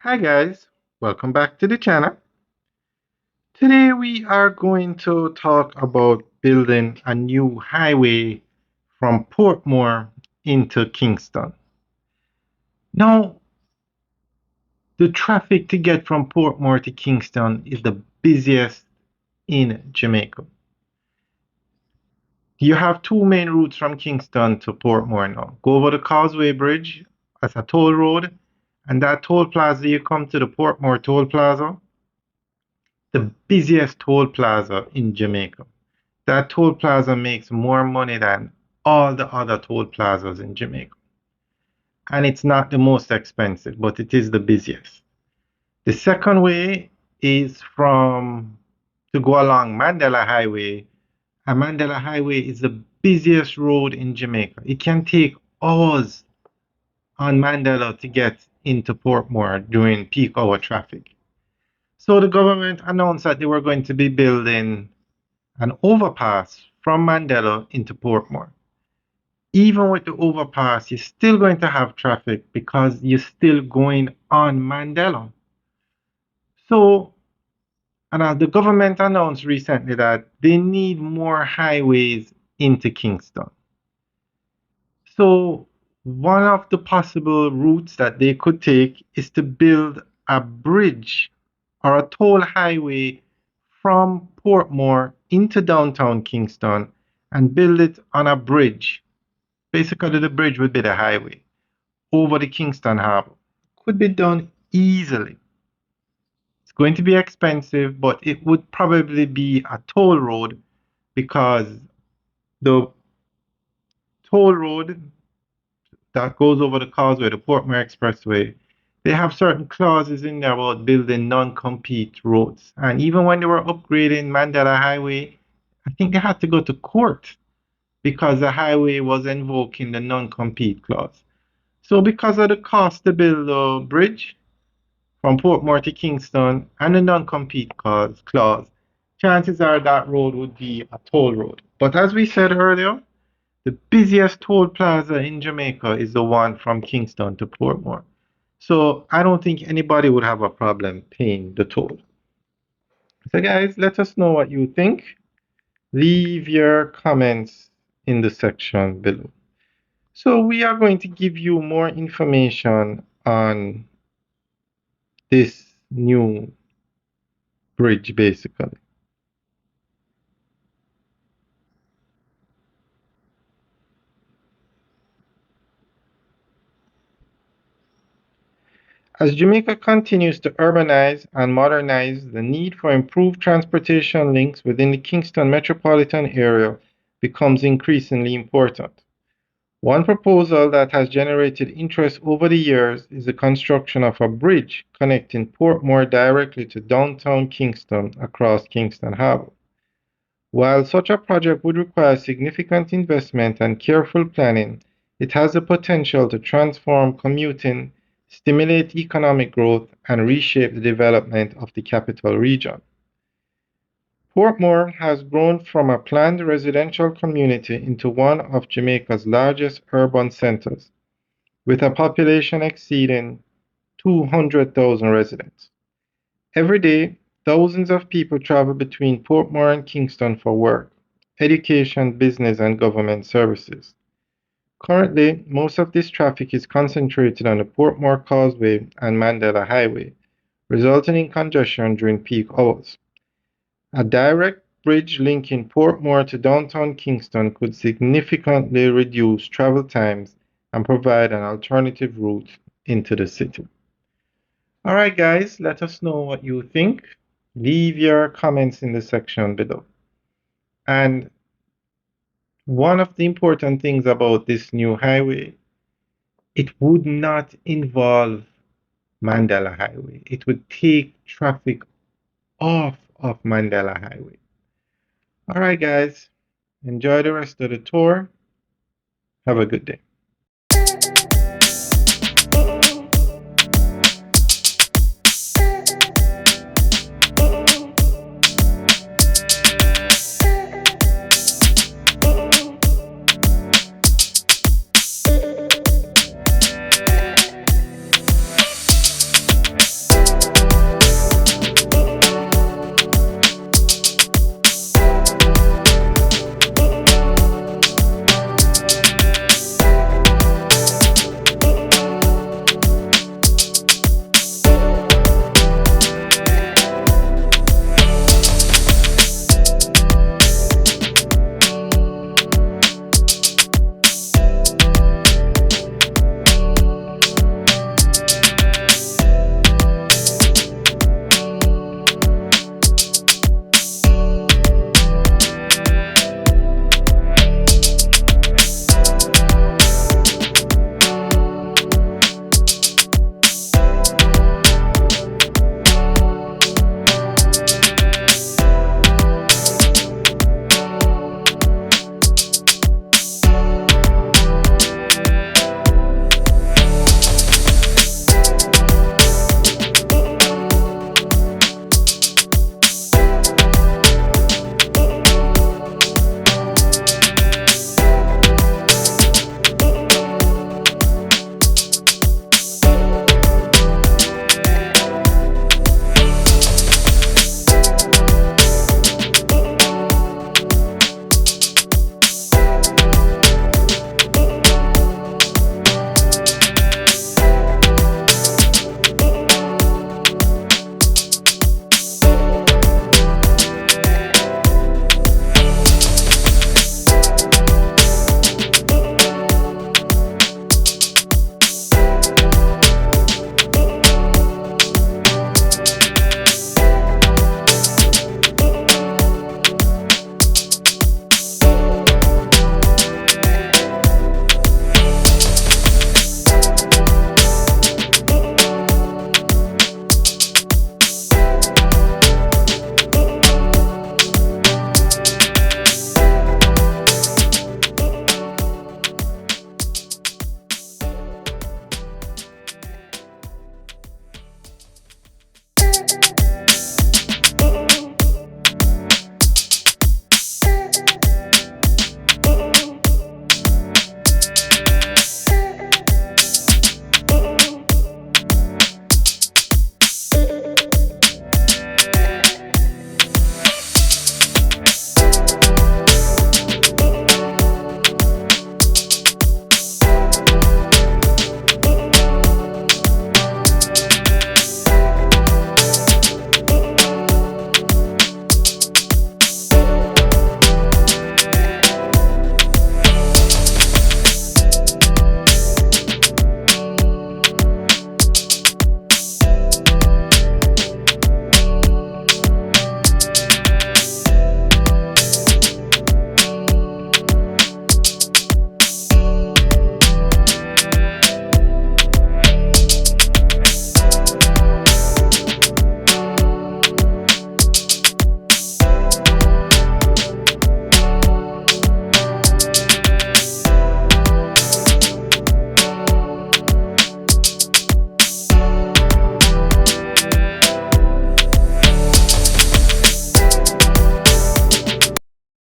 Hi guys, welcome back to the channel. Today we are going to talk about building a new highway from Portmore into Kingston. Now, the traffic to get from Portmore to Kingston is the busiest in Jamaica. You have two main routes from Kingston to Portmore now. Go over the Causeway Bridge as a toll road, and that toll plaza, you come to the Portmore Toll Plaza, the busiest toll plaza in Jamaica. That toll plaza makes more money than all the other toll plazas in Jamaica. And it's not the most expensive, but it is the busiest. The second way is from to go along Mandela Highway. And Mandela Highway is the busiest road in Jamaica. It can take hours on Mandela to get into Portmore during peak hour traffic. So the government announced that they were going to be building an overpass from Mandela into Portmore. Even with the overpass, you're still going to have traffic because you're still going on Mandela. So, and the government announced recently that they need more highways into Kingston. So, one of the possible routes that they could take is to build a bridge or a toll highway from Portmore into downtown Kingston and build it on a bridge. Basically, the bridge would be the highway over the Kingston Harbor. Could be done easily. It's going to be expensive, but it would probably be a toll road because the toll road that goes over the causeway, the Portmore Expressway, they have certain clauses in there about building non-compete roads. And even when they were upgrading Mandela Highway, I think they had to go to court because the highway was invoking the non-compete clause. So because of the cost to build a bridge from Portmore to Kingston and the non-compete clause, chances are that road would be a toll road. But as we said earlier, the busiest toll plaza in Jamaica is the one from Kingston to Portmore. So I don't think anybody would have a problem paying the toll. So guys, let us know what you think. Leave your comments in the section below. So we are going to give you more information on this new bridge basically. As Jamaica continues to urbanize and modernize, the need for improved transportation links within the Kingston metropolitan area becomes increasingly important. One proposal that has generated interest over the years is the construction of a bridge connecting Portmore directly to downtown Kingston across Kingston Harbour. While such a project would require significant investment and careful planning, it has the potential to transform commuting, stimulate economic growth, and reshape the development of the capital region. Portmore has grown from a planned residential community into one of Jamaica's largest urban centers, with a population exceeding 200,000 residents. Every day, thousands of people travel between Portmore and Kingston for work, education, business, and government services. Currently, most of this traffic is concentrated on the Portmore Causeway and Mandela Highway, resulting in congestion during peak hours. A direct bridge linking Portmore to downtown Kingston could significantly reduce travel times and provide an alternative route into the city. All right, guys, let us know what you think. Leave your comments in the section below. And one of the important things about this new highway, it would not involve Mandela Highway. It would take traffic off of Mandela Highway. All right, guys, enjoy the rest of the tour. Have a good day.